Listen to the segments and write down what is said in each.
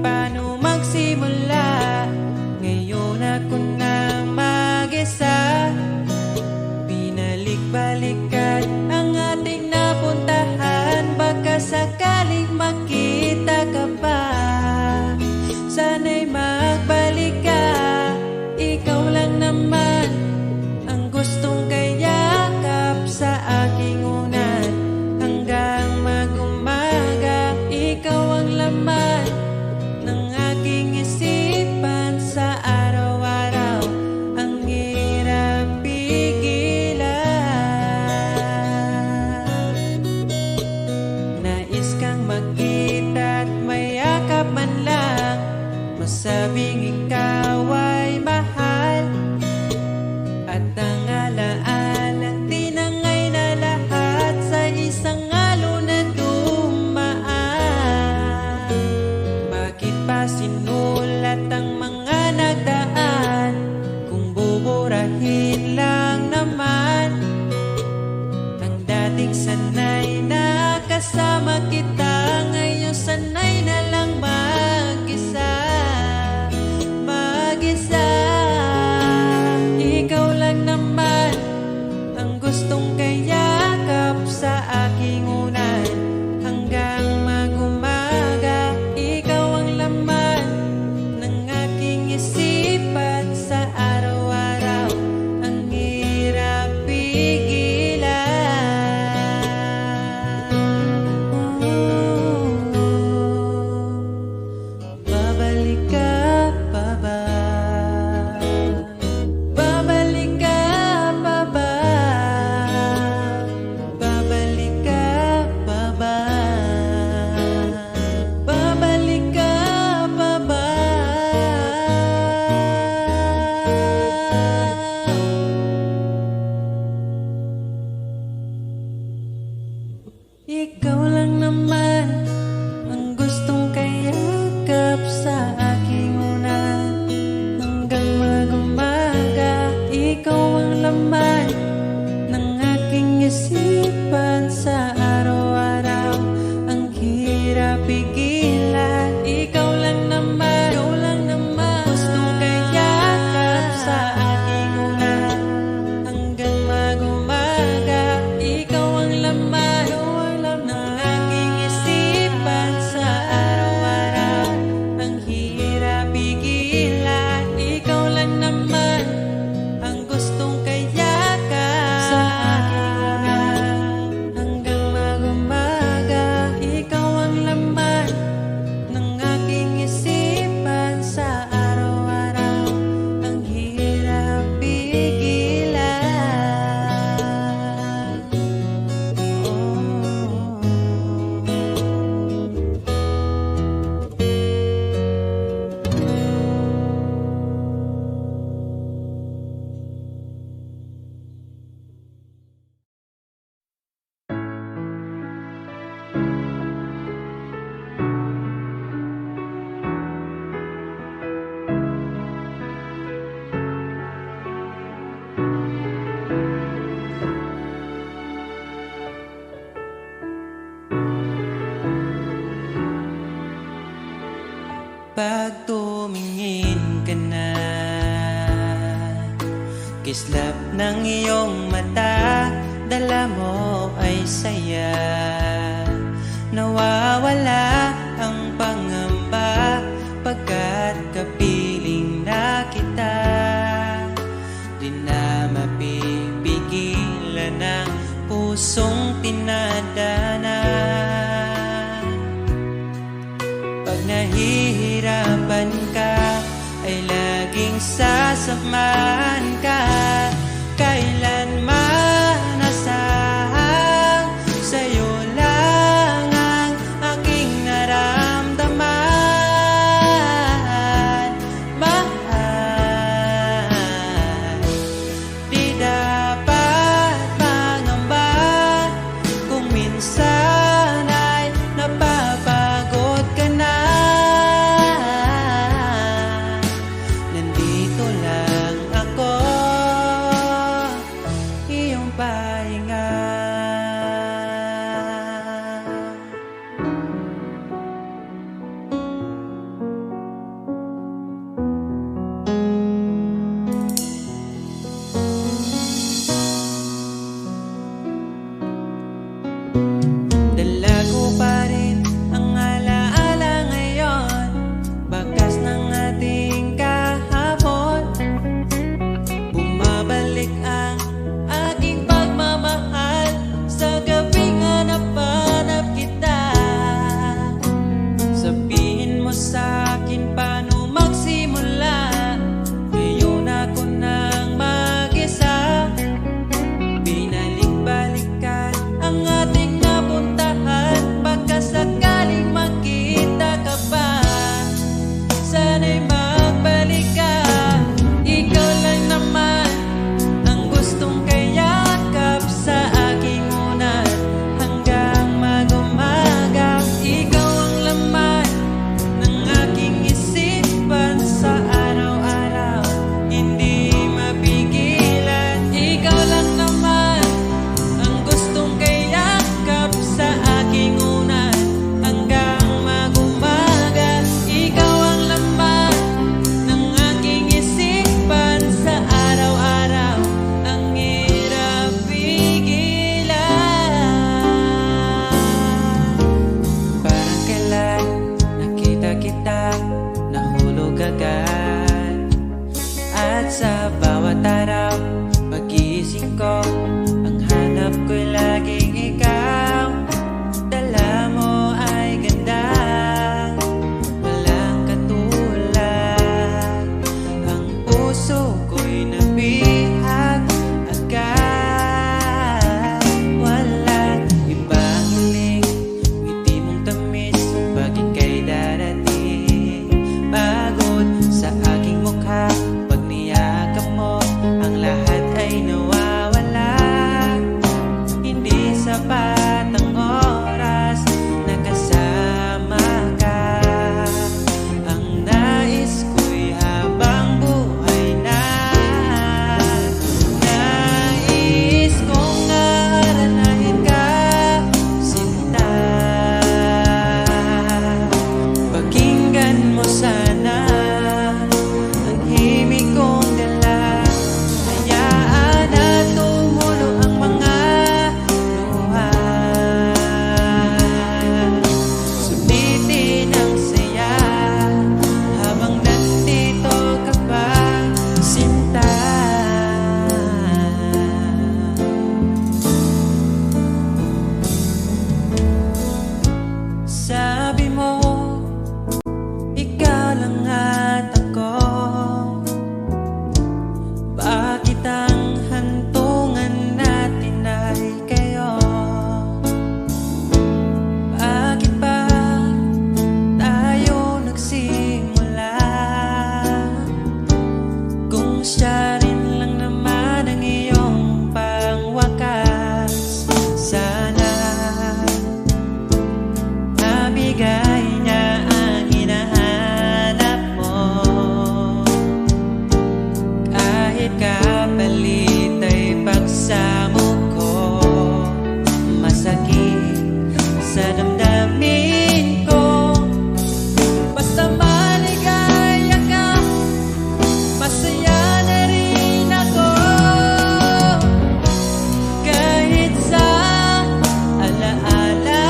paano magsimula. Ngayon ako na mag-isa, binalik-balikan ang ating napuntahan. Baka sakaling makita ka pa, sana'y magbalik ka. Ikaw lang naman ang gustong kayakap sa aking unan. Hanggang mag-umaga, ikaw ang laman ng aking isipan. Sa araw-araw, ang hirap pigilan. Nais kang magkita at mayakap man lang, masabing ikaw ay mahal. At ang alaala, tinangay na lahat sa isang alon na dumaan. Bakit pa sinulat ang mga nagdaan, kung buburahin lang naman ang dating sanay na kasama kita. Ngayon sanay na lang mag-isa, mag-isa. Ikaw lang naman ang gustong kayakap sa aking unan. Hanggang mag-umaga, ikaw ang laman ng aking isipan. Sa araw-araw, ang hirap pigilan. Babalik ka pa ba? Babalik ka pa ba? Babalik ka pa ba? Babalik ka pa ba? Ikaw lang naman ang gustong kayakap sa aking unan. Hanggang mag-umaga, ikaw ang laman ng aking isipan. Sa araw-araw, ang hirap pigilan. Ikaw lang naman gustong kayakap sa aking unan. Hanggang mag-umaga, ikaw ang laman ng aking isipan. Sa araw-araw, ang hirap pigilan. Ikaw lang naman ang gustong kayakap sa aking unan. Hanggang mag-umaga, ikaw ang laman ng aking isipan. Sa araw-araw, ang hirap pigilan. Pag tumingin ka na, kislap ng iyong mata, dala mo ay saya. Nawawala ang pangamba pagkat kapiling na kita. Di na mapipigilan ang pusong tinadana. Pag nahihirapan ka, ay laging sasamahan ka. Kailanman nasahang sa'yo lang ang aking naramdaman. Mahal, di dapat mangamba kung minsan ay napapagod ka na. Nandito lang ako At sa bawat araw, pagising ko, ang hanap ko'y laging ikaw. Dala mo ay ganda, walang katulad. Ang puso ko'y nabihag agad. Walang ibang hiling, ngiti mong tamis pag ika'y darating. Pagod sa aking mukha pag niyakap mo, ang lahat ay nawawala. Hindi sapat ang oras na kasama ka. Ang nais ko'y habang buhay na. Nais kong aalalahin ka, sinta. Pakinggan mo sana ang himig kong dala. Hayaan na tumulo ang mga luha. Sulitin ang saya habang nandito ka pa, sinta. Sabi mo, ikaw lang at ako. Bakit ang hantungan natin ay kayo? Bakit ba tayo nagsimula? Kung siya rin lang naman ang iyong pangwakas, sana nabigay niya ang hinahanap mo. Kahit kapalit ay pagsamo ko, masakit sa damdamin ko. Basta maligaya ka, masaya na rin ako. Kahit sa alaala,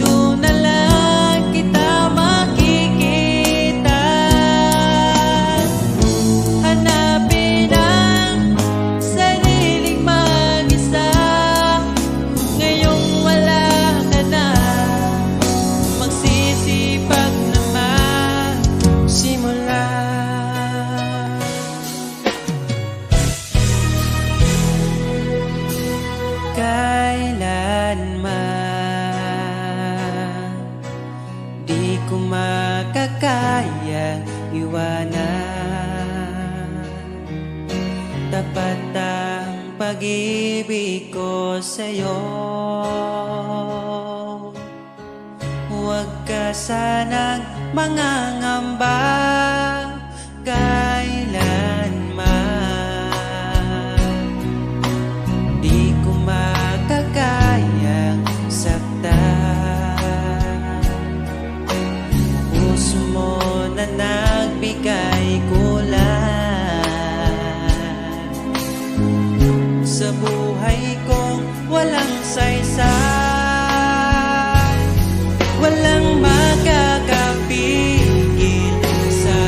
doon na lang kita makikita. Hanapin ang sariling mag-isa. Ngayong wala ka na, magsisipag naman simula. Kailanman di ko makakaya iwanan. Tapat ang pag-ibig ko sa'yo. Huwag ka sanang mangangamba kailanman. Di ko makakayang saktan. Puso mo na nagbigay kulan sa buhay kong walang saysay. Walang makakapigil sa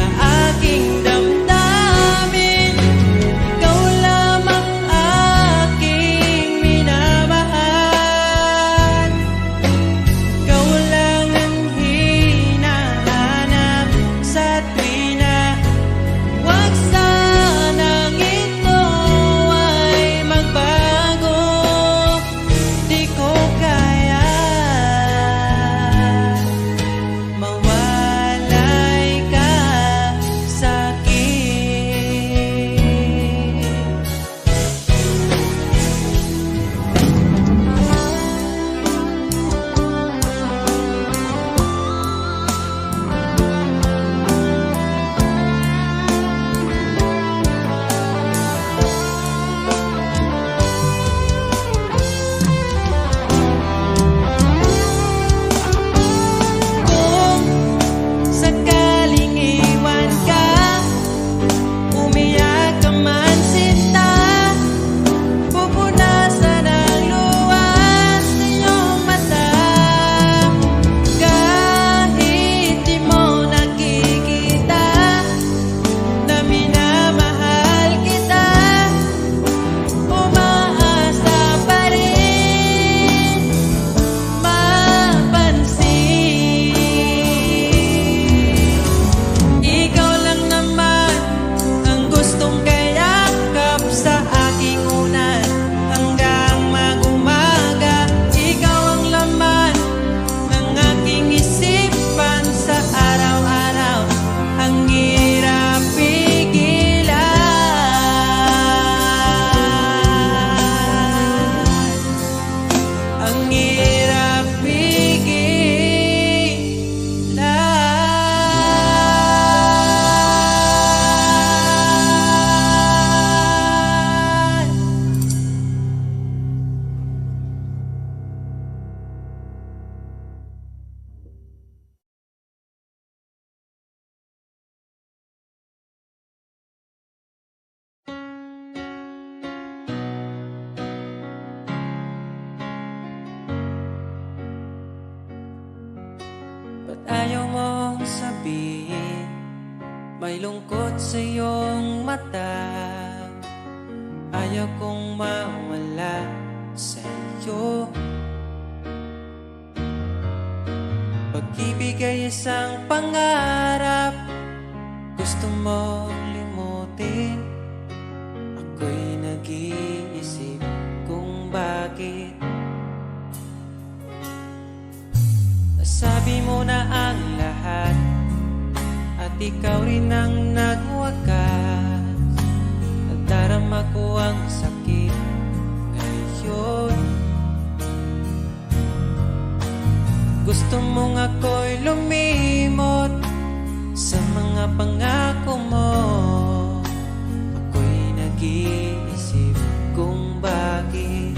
aking damdamin. Ikaw lamang aking minamahal. Ikaw lang ang hinahanap sa tuwina. Huwag sanang ito ay magbago. sabihin, may lungkot sa iyong mata. Ayaw kong mawala sa iyo. Pag-ibig ay isang pangarap, gusto mo limutin. Ako'y nag-iisip kung bakit. Nasabi mo na ang lahat at ikaw rin ang nagwakas. Nadarama ko ang sakit ngayon. Gusto mong ako'y lumimot sa mga pangako mo. Ako'y nag-iisip kung bakit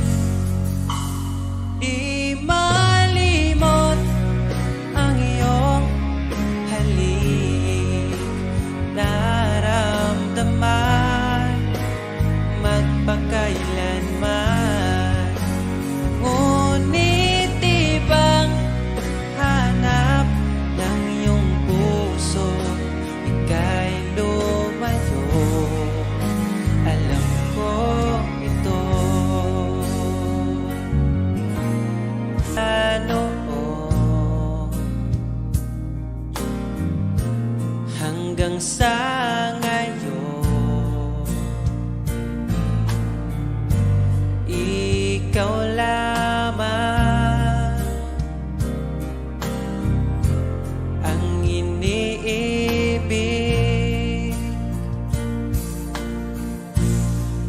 di malimot ang iyong halik. Naramdaman magpakailanman. Ngunit di bang hanap ng iyong puso, ika'y lumayo. Alam ko ito. Ano hanggang sa ngayon, ikaw lamang ang iniibig.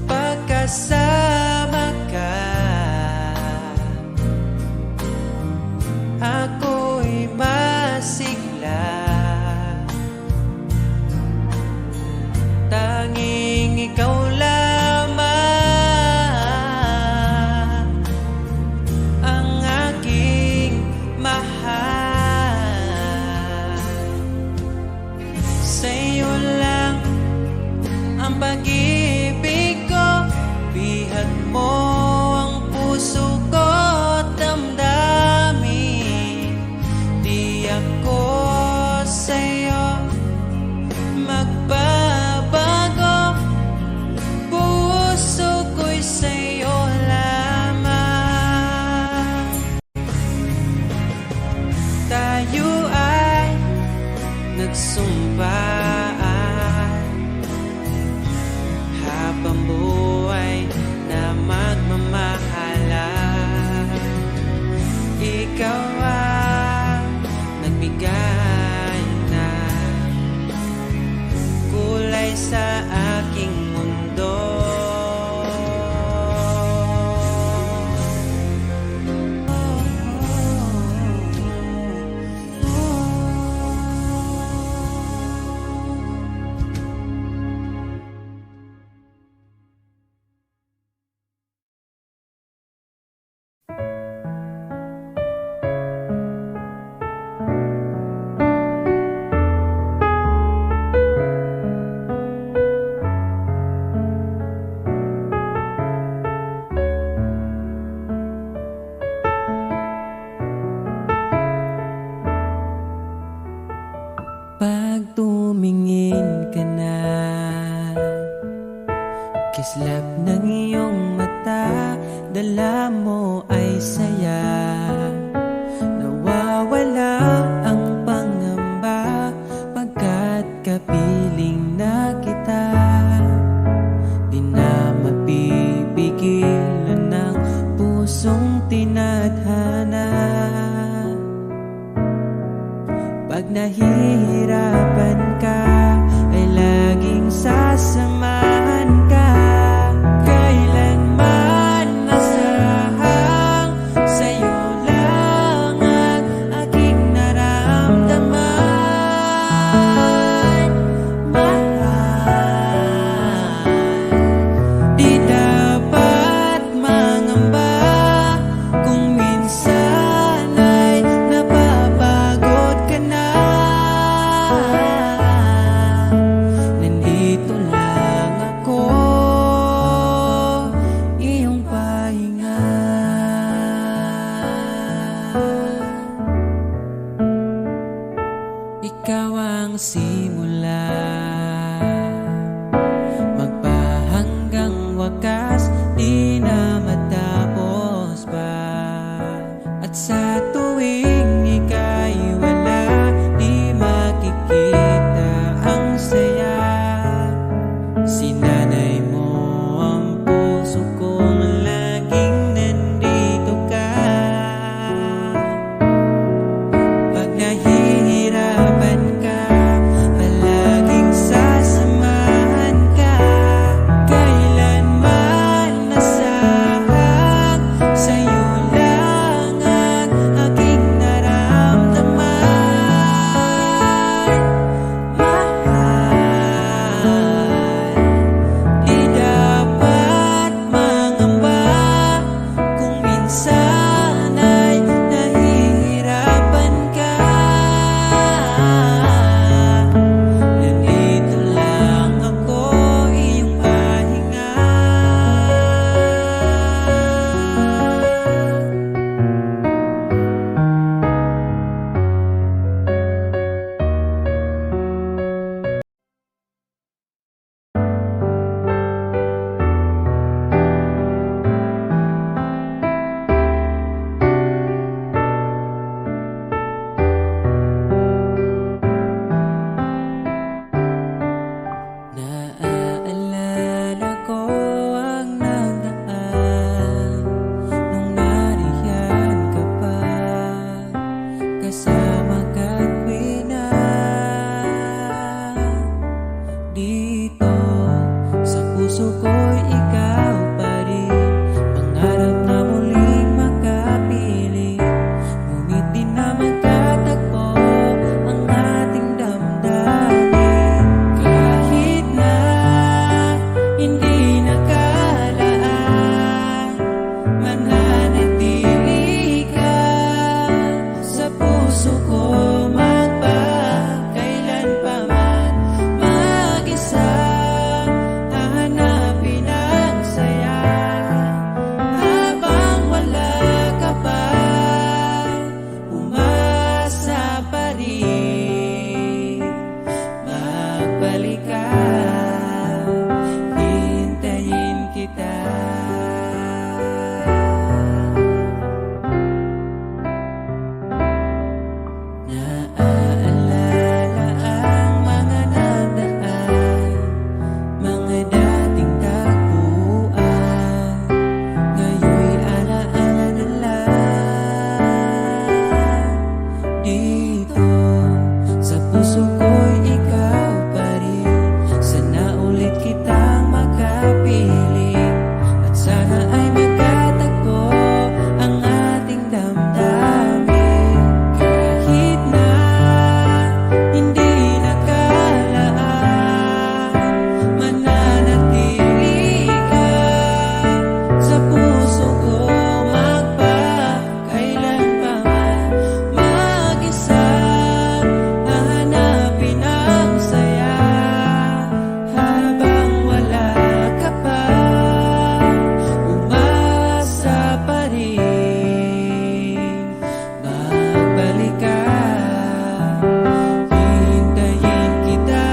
Pagkasama ka, ako'y masigla. Tanging ikaw lamang ang aking mahal. Sa'yo lang ang pag-ibig ko, bihag mo ang puso ko at damdamin. Di ako sa'yo magbabago, puso ko'y sa'yo lamang. Tayo ay nagsumpaan habang buhay na magmamahalan. Ikaw ang nagbigay ng kulay sa aking mundo. Pag tumingin ka na, kislap ng iyong mata, dala mo ay saya. Nawawala ang pangamba pagkat kapiling na kita. Di na mapipigilan ng pusong tinadhana. Pag nahihirapan ka, ay laging sasamahan ka. Kailanman masahang sa'yo lang ang aking naramdaman. Mahal, di dapat mangamba kung minsan ay napapagod ka na. Nandito lang ikaw ang simula, magpahanggang wakas, di na matapos pa. At sa tuwing ika'y wala, di makikita ang saya. Sinanay mo ang puso kong laging nandito ka. Pag nahihirapan ka, palaging sasamahan ka. Kailanman nasahang sa'yo lang ang aking naramdaman. Mahal, di dapat mangamba kung minsan ay nahihirapan ka. Nandito lang ako, iyong pahinga. Naaalala ko ang nagdaan nung nariyan ka pa, kasama ka't na dito sa puso ko'y ikaw pa rin. Pangarap na muling makapiling, ngunit di na magkatagpo ang ating damdamin. Kahit na hindi nakalaan, mananatili ka sa puso ko, magpakailan pa man. Mag-isa hahanapin ang saya, habang wala ka pa, umasa pa rin. Magbalik ka, hintayin kita. Naaalala ang mga nadaan, mga dating tagpuan, ngayon'y alaala na lang. Dito sa puso ko'y ikaw pa rin, sana ulit kitang makapiling, at sana ay magkatagpo ang ating damdamin. Kahit na hindi nakalaan, mananatili ka sa puso ko, magpakailan pa man. Mag-isa hahanapin ang saya, habang wala ka pa, umasa pa rin. Magbalik ka, hintayin kita.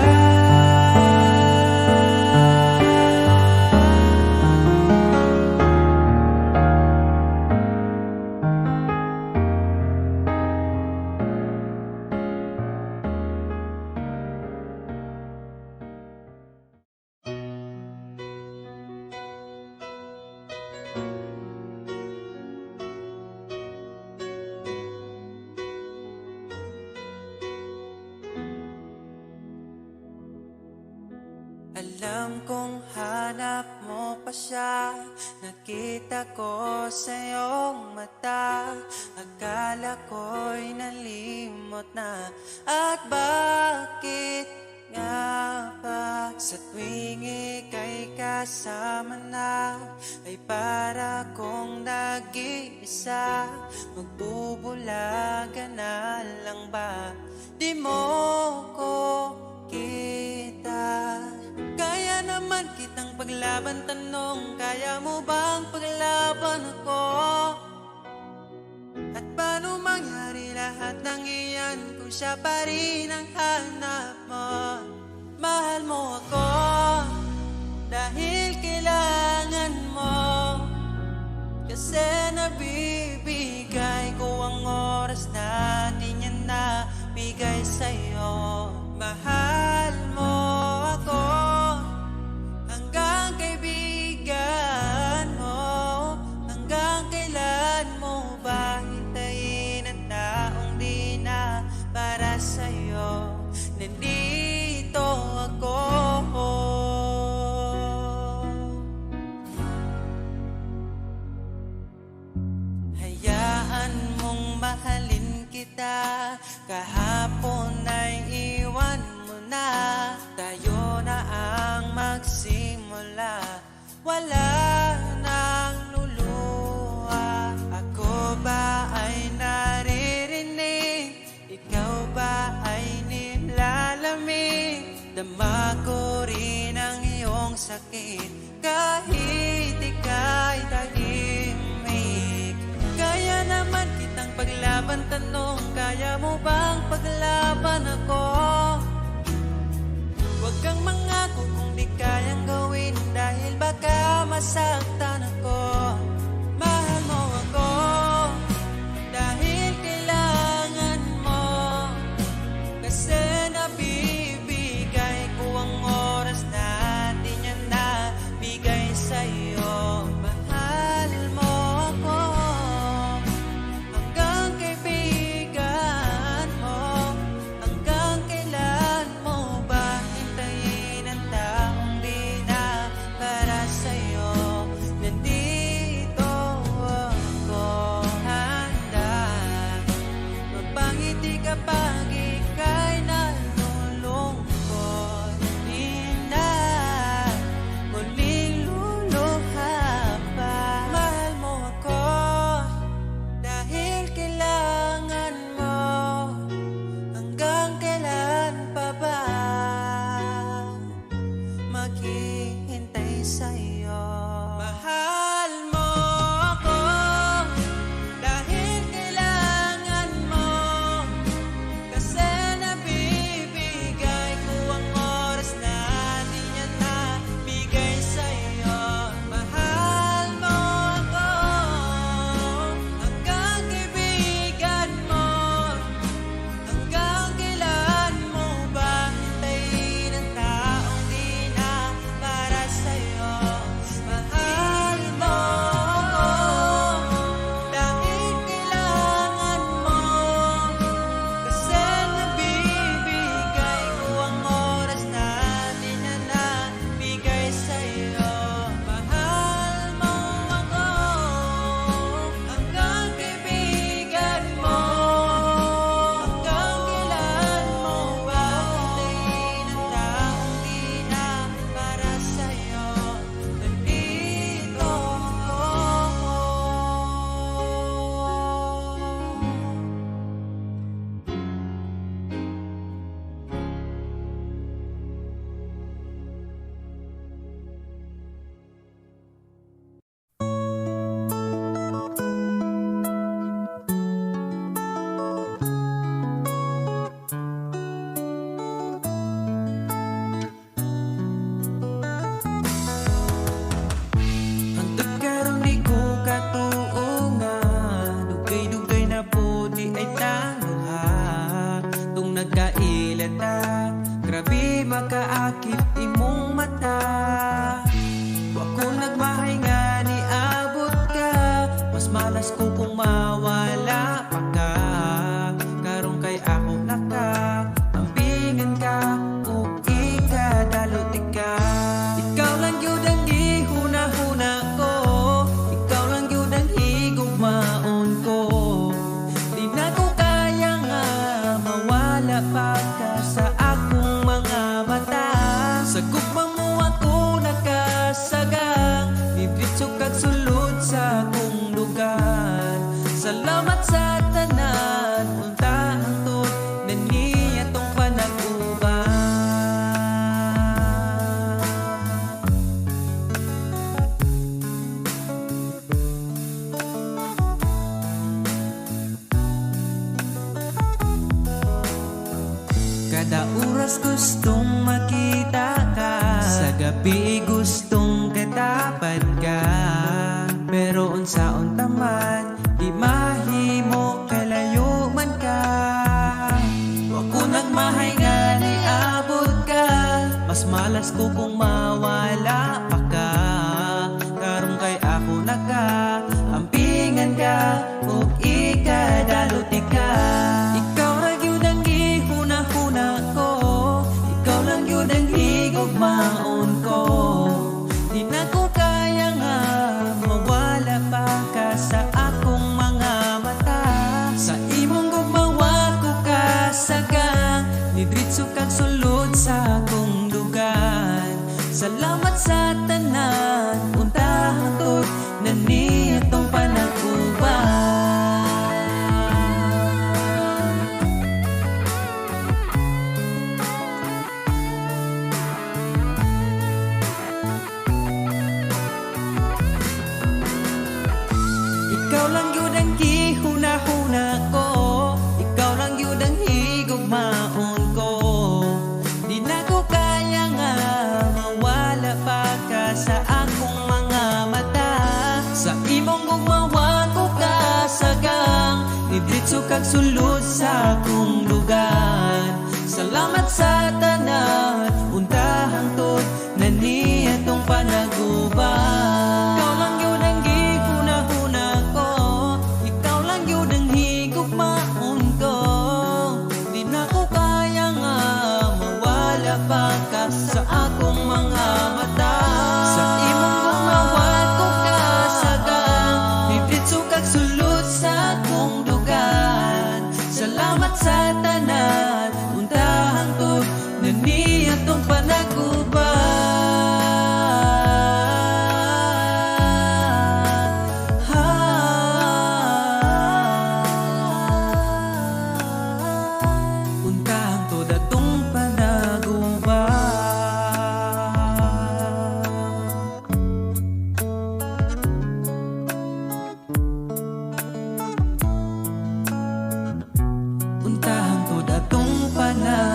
Alam kong hanap mo pa siya, nakita ko sa iyong mata. Akala ko'y nalimot na, at bakit nga ba sa tuwing ika'y kasama na, ay para kong nag-iisa. Magbubulaga na lang ba, di mo ko kita? Kaya naman kitang paglaban, tanong, kaya mo bang paglaban ako? At paano mangyari lahat ng iyan kung siya pa rin ang hanap mo. Mahal mo ako dahil kailangan mo, kasi nabibigay ko ang oras na di niya nabigay sa'yo. Mahal mo ako hanggang kaibigan mo. Hanggang kailan mo ba hintayin ang taong di na para sa'yo? Nandito ako. Hayaan mong mahalin kita, kahapon ay iwan mo na. Tayo na ang magsimula, wala nang luluha. Ako ba ay naririnig, ikaw ba ay nilalamig? Dama ko rin ang iyong sakit kahit ika'y tahimik. Kaya naman kitang paglaban, tanong, kaya mo bang paglaban ako? Huwag kang mangako kung di kayang gawin, dahil baka masaktan ako. Mahal mo ako dahil kailangan mo, kasi nabibigay ko ang oras na di niya nabigay sa'yo. Mahal mo ako hanggang kaibigan mo. Hanggang kailan mo ba hintayin ang taong di na para sa'yo? Nandito ako, handa magpangiti kapag ika'y nalulungkot. Di na muling luluha pa. Mahal mo ako dahil kailangan mo. Hanggang kailan pa ba maghihintay sa'yo? Mahal mo ako dahil kailangan mo, kasi nabibigay ko ang oras na di niya nabigay sa'yo. Mahal mo ako hanggang kaibigan mo. Hanggang kailan mo ba hintayin ang taong di na para sa'yo? Mahal mo ako dahil kailangan mo, kasi nabibigay ko ang oras na di na nabigay sa'yo. Mahal mo ako hanggang kaibigan mo. Hanggang kailan mo ba hintayin ang taong di na para sa'yo? Nandito ako. Hantod karong di ko katuunga, dugay-dugay na puti ay tangluha. Tung nagkailata, grabe makaakit imong mata. Wa ko nagmahay nga ni abot ka, mas malas ko kung mawala pa ka. Karong kay ako naka ambingan ka, o ikadalot ka. Ikaw lang yun ang gihuna-huna ko, ikaw lang yun ang higugmaon ko. Di na ko kaya nga mawala pa ka sa akong mga mata. Sa gugma mo ako nakasagang, bibitso kag sulod sa akong lugar. Salamat sa tanan, unta hangtod na niya tong panag-uban. Kada oras gustong makita ka, sa gabi gustong katapad ka. Pero unsaon taman, di mahimo kalayo man ka. Wa ko nagmahay nga ni abot ka, mas malas ko kung mawala pa ka. Karong kay ako naka ampingan ka, ug ikadaluti ka. Ikaw ra gyud ang gihuna-huna ko, ikaw lang gyud ang higugmaon ko. Di na ko kaya nga mawala pa ka sa akong mga mata. Sa imong gugmawa ko kasagang, nidritso kag sulod sa akong dugan. Salamat sa tanan, untahan ko't nani itong panaguban. Ikaw lang yun ang gihuna-huna ko, ikaw lang yun ang higugmaon ko. Di na ko kaya nga mawala pa ka sa akong mga mata. Sa imong gugmawa ko kasagang, nidritso kag sulod sa akong lugar. Salamat sa tanan, untahan to't nani atong panaguban. Ikaw lang yun ang gihuna-huna ko, ikaw lang yun ang higugmaon ko. Di na ko kaya nga mawala pa ka sa akong mga mata. Sa imong gumawa ko kasagang, nidritso kag sulod sa akong dugan. Salamat sa tanan, untahan to't nani atong panaguban. Untahan to't atong panaguban. Untahan to't atong panaguban.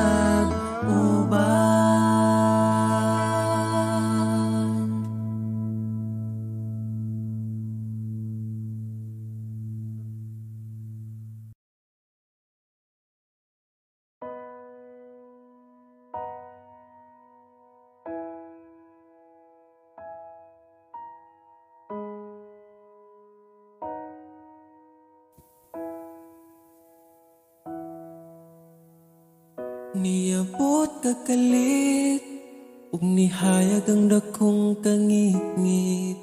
Niabot kakalit, ug nihayag ang dakong kangit-ngit.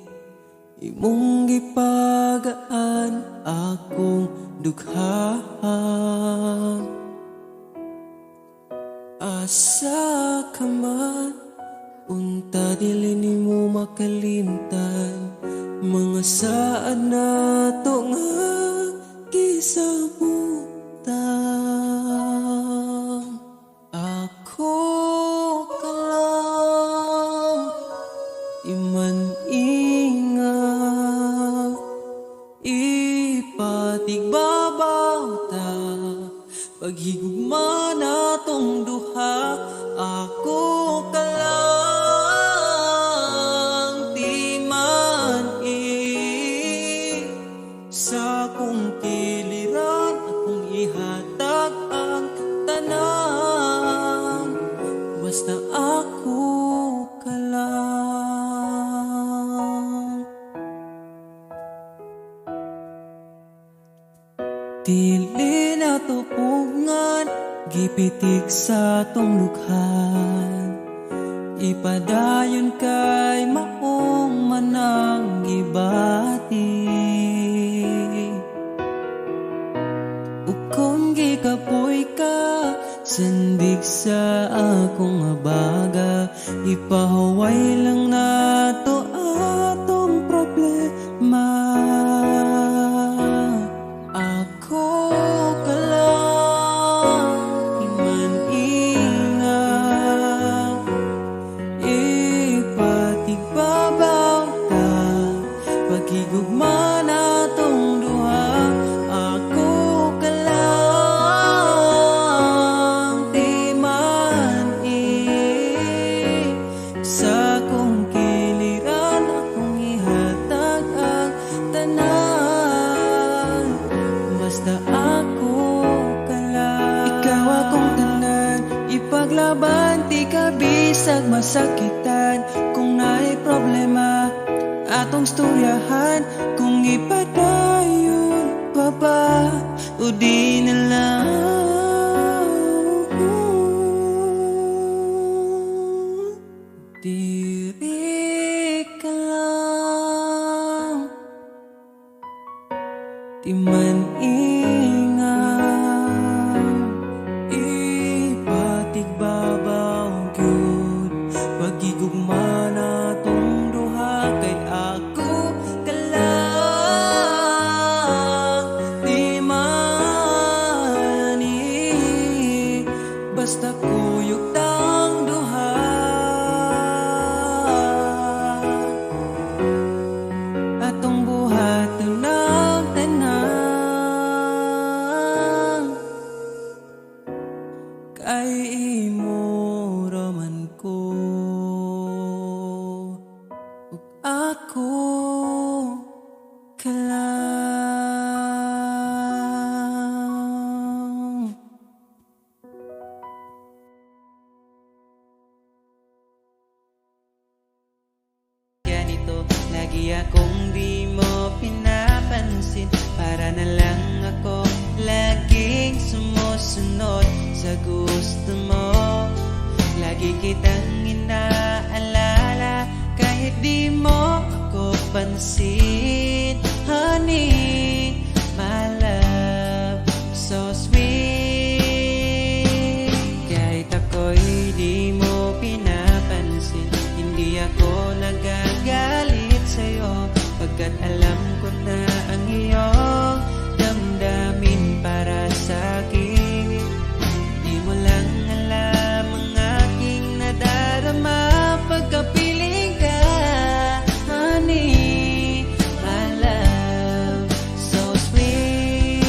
Imong gipagaan akong dugha. Asa ka man, unta dili nimo makalimtan. Mga saan na to nga gisabutan. Ako ka lang, iman ingat, ipatigbabaw ta, paghigugma na tong duha. Ako ka lang, di man sa kong kiliran, akong ihatag ang tanan. Basta ako ka lang. Dili na tupungan, gipitik sa tong lukhan. Ipadayon kay maong manang gibati. Ukong gikapoy ka, sandig sa akong abaga. Ipahuway lang na to atong problema. Ako ka lang, iman ingat, ipatigbabaw ta, paghigugma na tong duha. Ako ka lang, di man maglaban, di ka bisag masakitan. Kung naay problema, atong storyahan. Kung ipadayon pa ba, o di na lang. Diri ka lang, di man ingat, ipatigbabaw gyud pagigugma natong duha. Kay ako ka lang, di man basta kuyog tang duha. Atong buhaton ang tanan, kay imo raman ko ug ako ka lang. Ganito, lagi akong di mo pinapansin. Para na lang ako laging sumusunod sa gusto mo. Lagi kitang inaalala kahit di mo ako pansin. Honey, my love, so sweet. Kahit ako'y di mo pinapansin, hindi ako nagagalit sa'yo, pagkat alam ko na ang iyong damdamin para sa'kin. Di mo lang alam ang aking nadarama pagkapiling ka. Honey, my love, so sweet.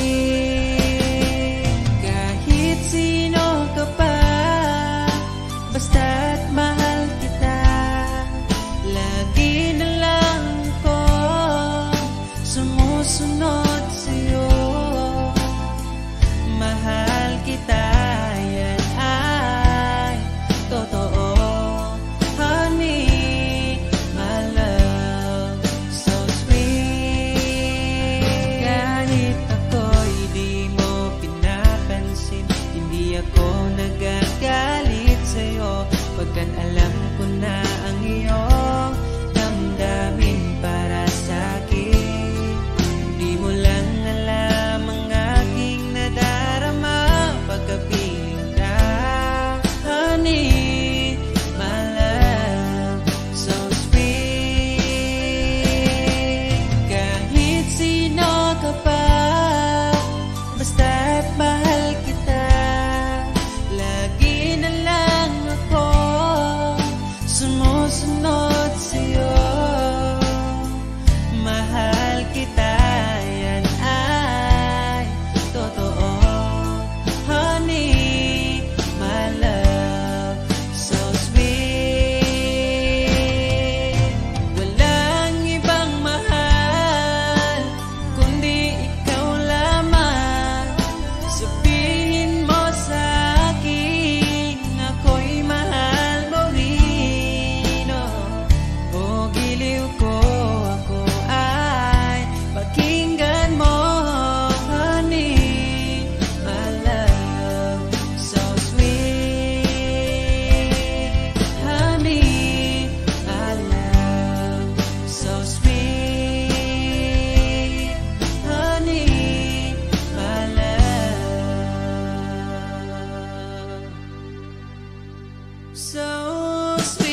Kahit sino ka pa, basta't mahal kita. Lagi na lang ko sumusunod sa'yo. Mahal kita, yan ay totoo. Honey, my love, so sweet. Kahit ako'y di mo pinapansin, hindi ako nagagalit sa'yo, pagkat alam ko na ang iyong damdamin para sa'kin. Di mo lang alam ang aking nadarama pagkapiling ka. Honey, my love, so sweet. Kahit sino ka pa, basta't mahal kita. Lagi na lang ako sumusunod sa'yo. Mahal kita, yan ay totoo. Honey, my love, so sweet. Walang ibang mahal kundi ikaw lamang. Sabihin mo sa akin, ako'y mahal mo rin. O giliw ko, ako ay pakinggan mo. Honey, my love, so sweet. Honey, my love, so sweet. Honey, my love, so sweet.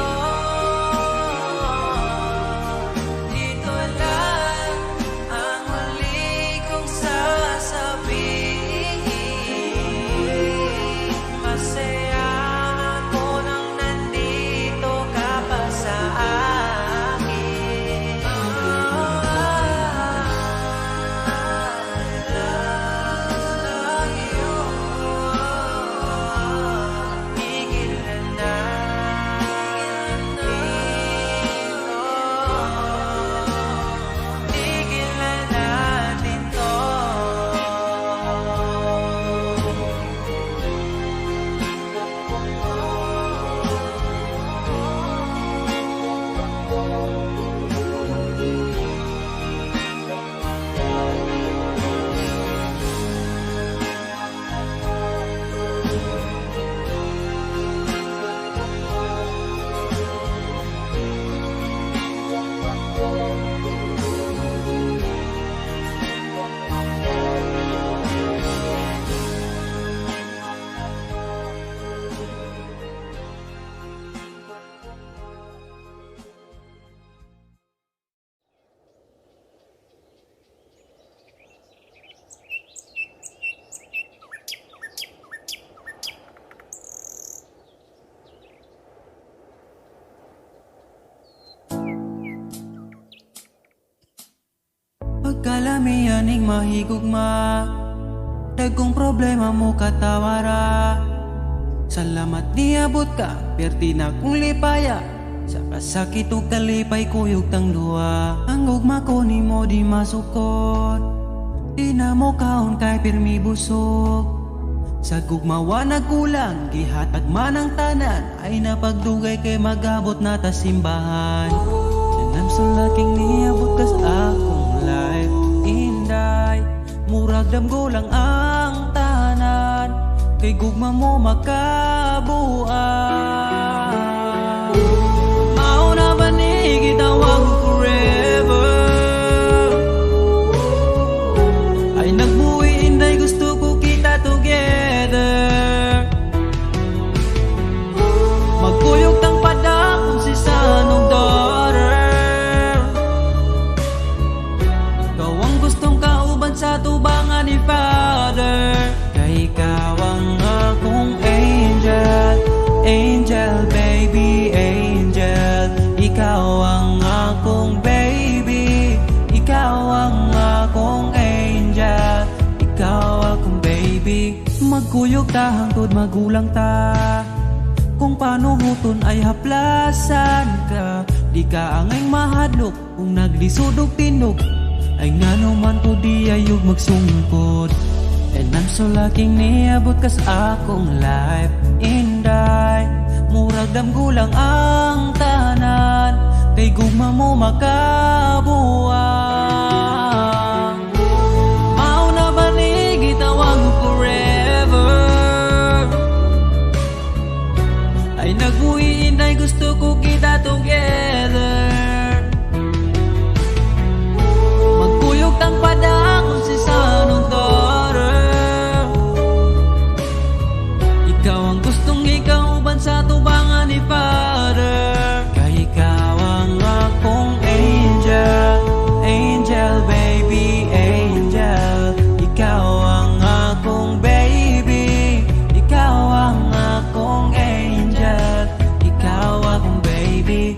Oh, dito lang ang huli kong sasabihin. Masaya ako nang Pagkalamianing mahigugma, dagkong problema mo katawara. Salamat niabot ka, perti na kong lipaya. Sa kasakit o kalipay kuyog tang duwa. Ang ugma ko ni mo di masukot, di na mo kaon kay pirmi busog. Sa gugmawa nagkulang, gihatag man ang tanan, ay napagdugay kay magabot na ta simbahan. Sanam sa laking niabot kas akong life, inday, murag damgo lang ang tanan, kay gugma mo makabuan. Mauna ba ni gitawag forever, ay nagbuhi inday gusto ko kita together. Magkuyog tang padakong si sanong daughter, ikaw ang gustong kauban sa tubangan ni Father. Kay ikaw ang akong angel, angel baby, angel. Ikaw ang akong baby, ikaw ang akong angel, ikaw akong baby. Magkuyog ta hangtod magulang ta, kung paano huton ay haplasan ka. Di ka angay mahadlok kung naglisod og tinog, ay ngano man ko di ayog magsungkod. And I'm so lucky niabot kas akong life, inday, murag damgulang ang tanan, kay gugma mo makabuang. Mauna ba ni gitawag mo forever, ay nagbuhi inday gusto ko kita together. Magkuyog tang padakon si sanong daughter, ikaw ang gustong ikauban sa tubangan ni Father. Kay ikaw ang akong angel, angel baby, angel. Ikaw ang akong baby, ikaw ang akong angel, ikaw akong baby.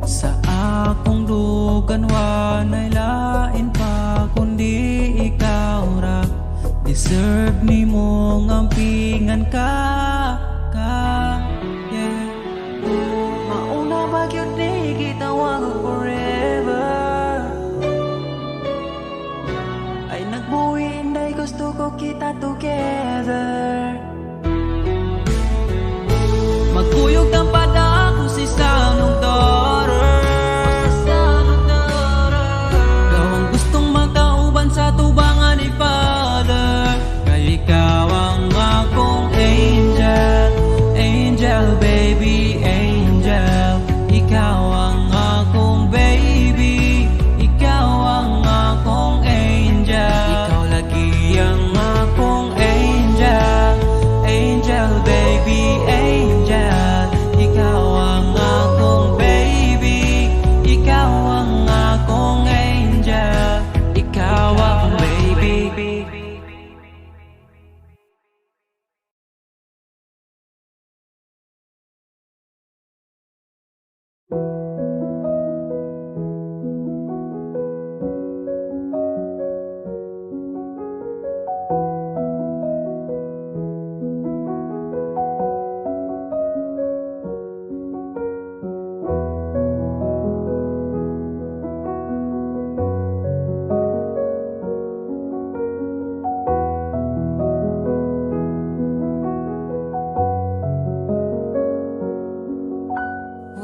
Sa akong dugan wanay lain pa kundi ikaw ra, deserve ni mong ampingan ka, yeah. Mauna ba yun ni gitawag forever, ay nagbuhi inday gusto ko kita together. Magkuyog ng padakong si sanong daughter, ikaw ang gustong magkauban sa tubangan ni Father. Kay ikaw ang akong angel, angel baby, angel. Ikaw ang akong baby, ikaw ang akong angel. Ikaw lagi ang akong angel, angel baby, angel. Ikaw ang akong baby, ikaw ang akong angel, ikaw akong baby.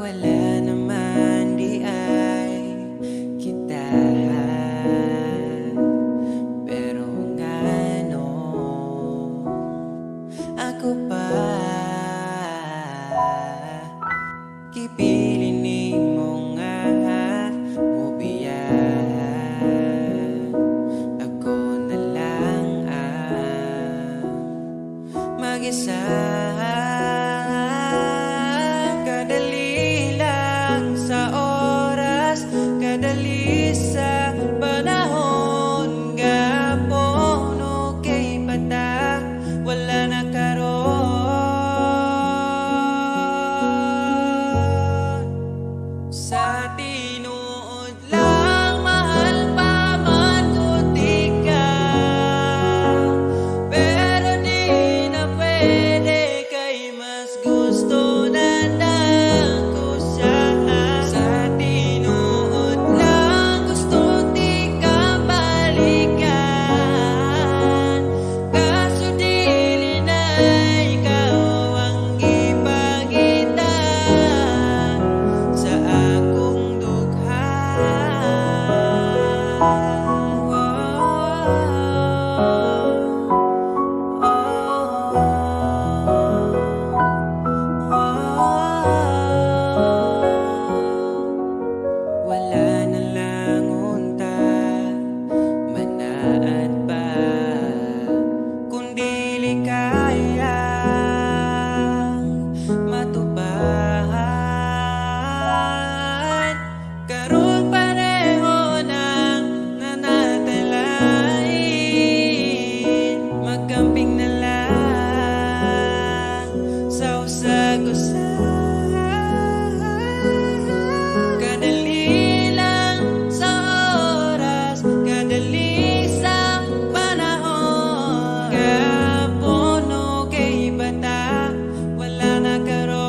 Wala naman ako pa kipili ni mo nga mubiya. Ako na lang mag-isa. Kadali lang sa oras, kadali sa panahon, gapon okay bata, wala na karon. Sa tinuod lang mahal pa man ko ikaw, pero di na pwede kay mas gusto na ko siya. Sa tinuod lang gusto di ka balikan, kaso dili na ikaw ang ipakita sa akong dugha. Wala na lang unta manaad pa, kundi likayang matubahan. Karong pareho nang nanatalain, magkamping na lang sa usag-usag. Kadali lang sa oras, kadali sa panahon, gapon okay bata, wala na karon.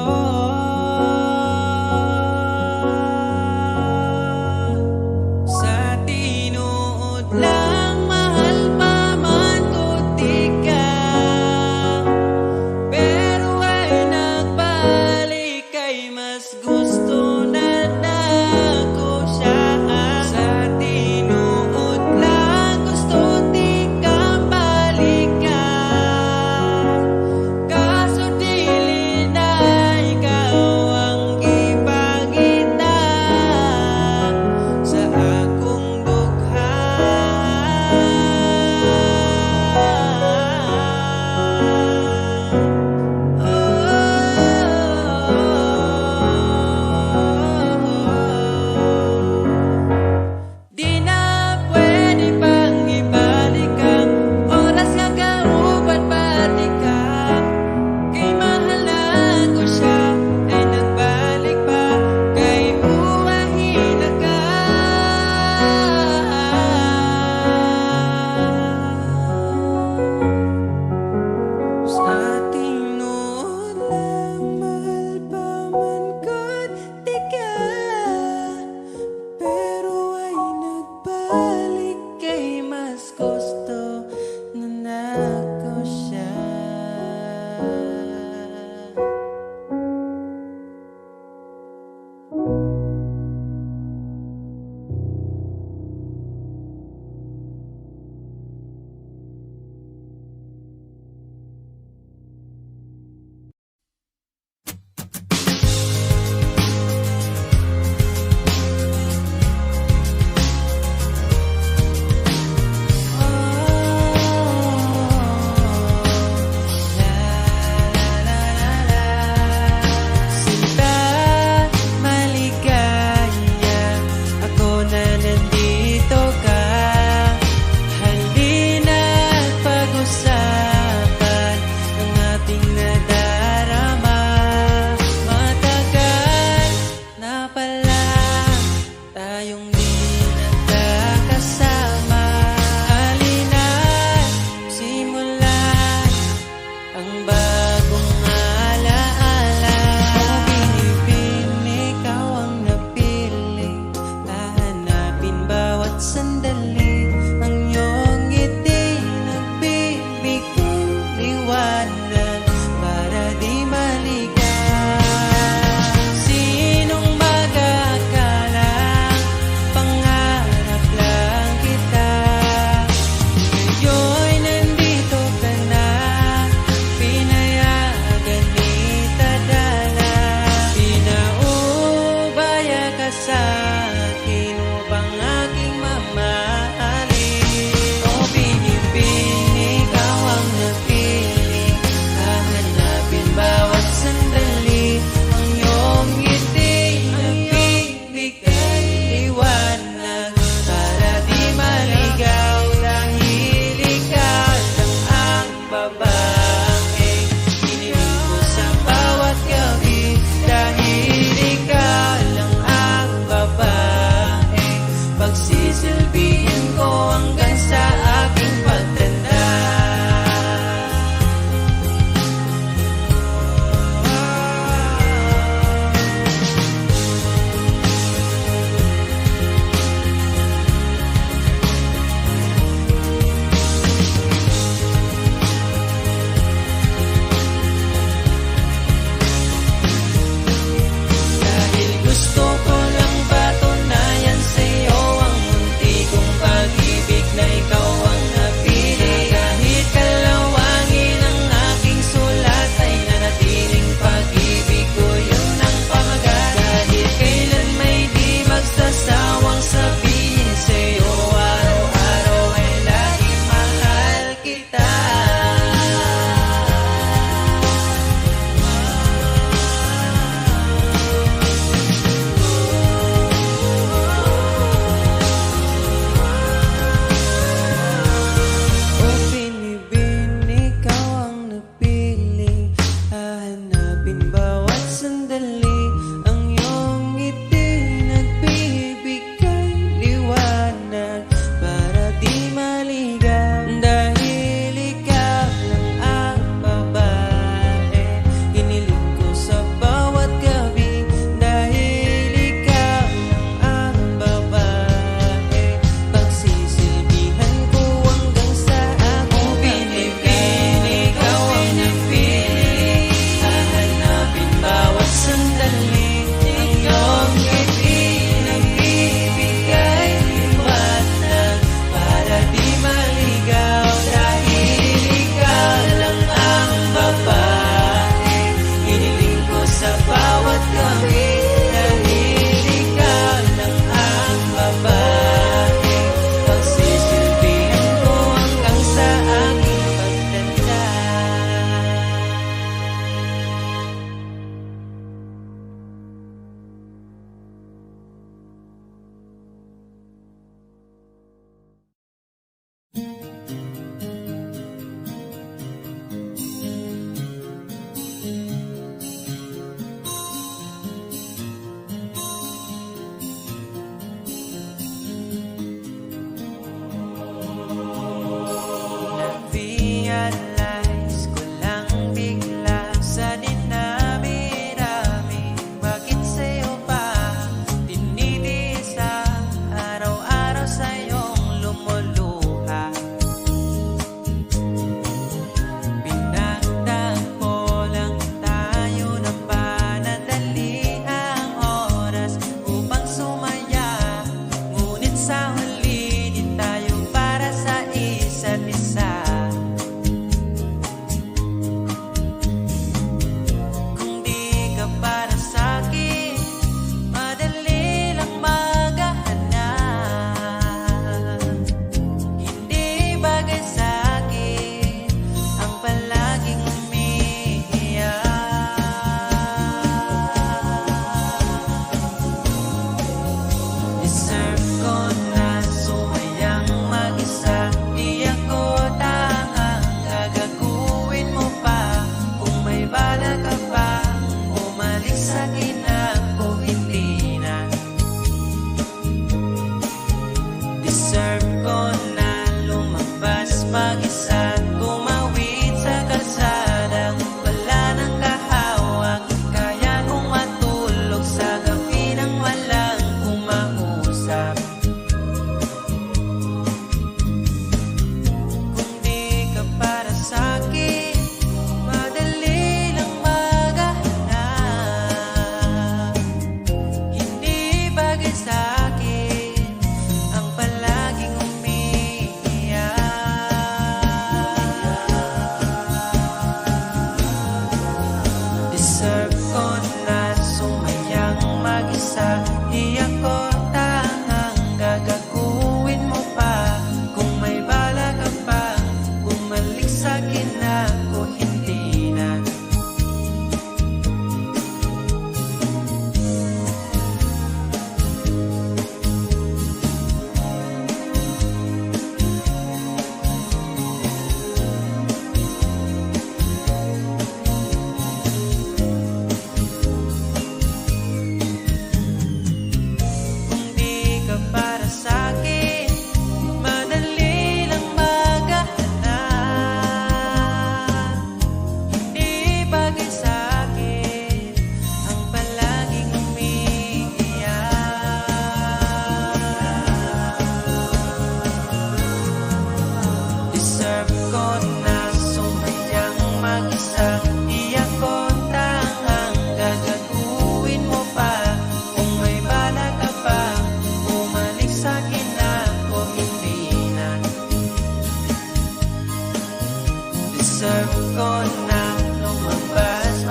Sa tinuod lang mahal pa man ko ikaw, pero ay nagbalik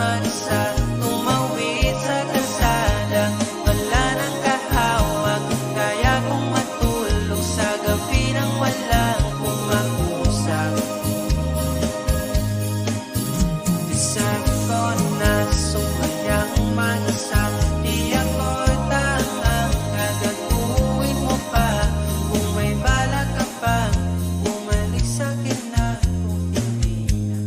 mag-isa, tumawid sa kalsada. Wala nang kahawak, kaya kong matulog sa gabi nang walang kumausap. Deserve ko na sumayang mag-isa, di ako tangang gagaguhin mo pa. Kung may balak ka pang bumalik sa'kin na kung hindi na.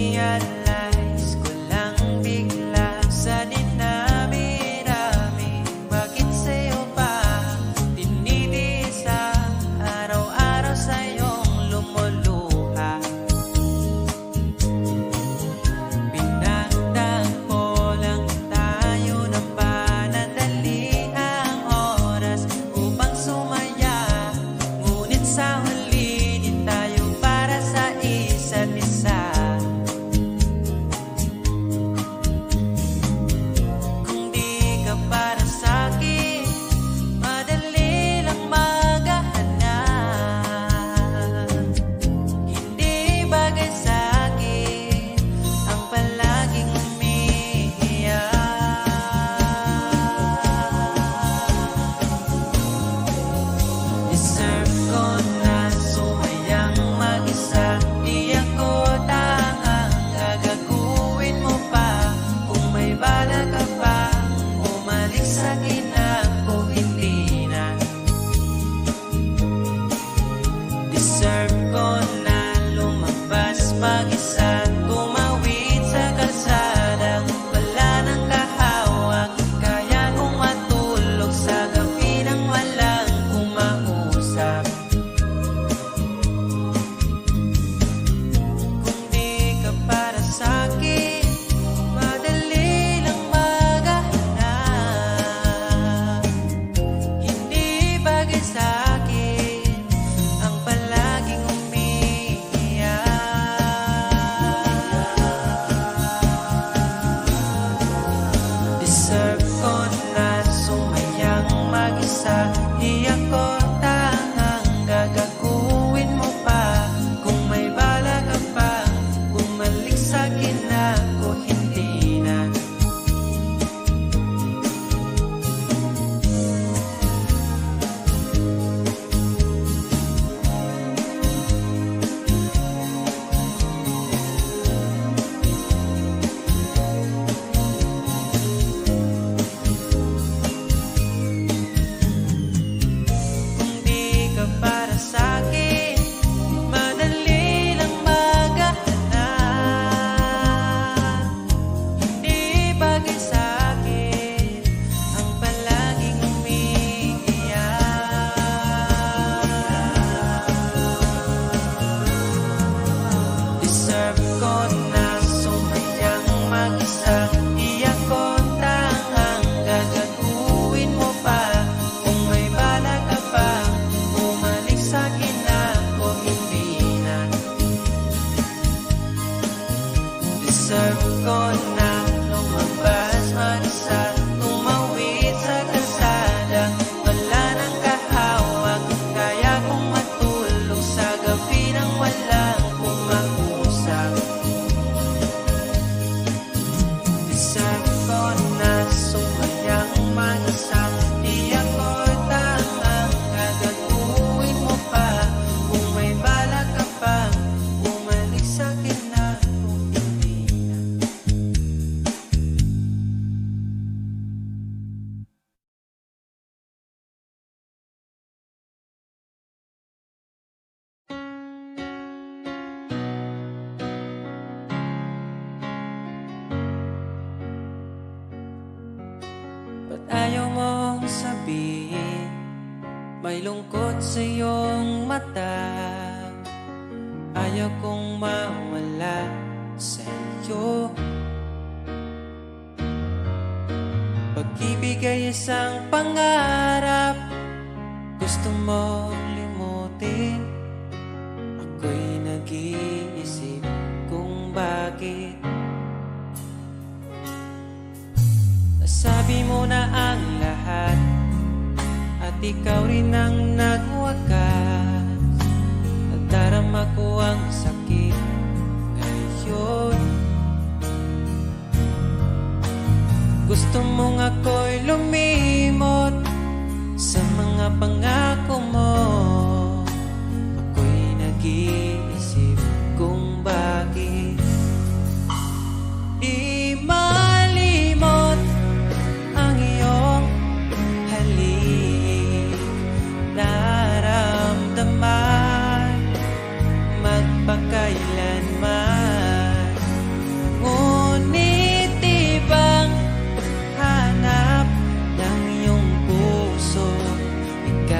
Na-realize ko lang bigla sa dinami-rami, bakit sa'yo pa tinitiis ang araw-araw sa'yong lumuluha. Pinagtagpo lang tayo ng panandali ang oras upang sumaya, ngunit sa huli di tayo para sa isa't isa. Kung di ka para sa'kin, madali lang maghahanap. Hindi bagay sa'kin ang palaging umiiyak. Deserve ko na sumayang mag-isa, di ako tangang gagaguhin mo pa. Kung may balak ka pa bumalik sa'kin ako hindi na. Deserve ko na lumabas mag-isa, tumawid sa kalsada. Wala nang kahawak, kaya kong matulog sa gabi nang walang kumausap. Kung di ka para sa'kin, madali lang maghahanap. Hindi bagay sa'kin ang palaging umiiyak. Deserve ko na sumayang mag-isa, di ako tangang gagaguhin mo pa. Kung may balak ka pa bumalik sa'kin ako hindi na. Kung di ka para sa'kin, madali lang maghahanap. Hindi bagay sa'kin ang palaging umiiyak. Deserve ko na sumayang mag-isa, di ako tangang gagaguhin mo pa. Kung may balak ka pa bumalik sa'kin ako hindi na. Deserve ko na lumabas mag-isa, tumawid sa kalsada. Wala nang kahawak, kaya kong matulog sa gabi nang walang kumausap. Deserve ko na sumayang mag-isa, di ako tangang gagaguhin mo pa. Kung may balak ka pa bumalik sa'kin ako hindi na. Ba't ayaw mong sabihin may lungkot sa iyong mata? Ayaw kong mawala sa iyo. Pag-ibig ay isang pangarap, gusto mong limutin. Ako'y nag-iisip kung bakit nasabi mo na ang lahat at ikaw rin ang nagwakas. Nadarama ko ang sakit ngayon. Gusto mong ako'y lumipad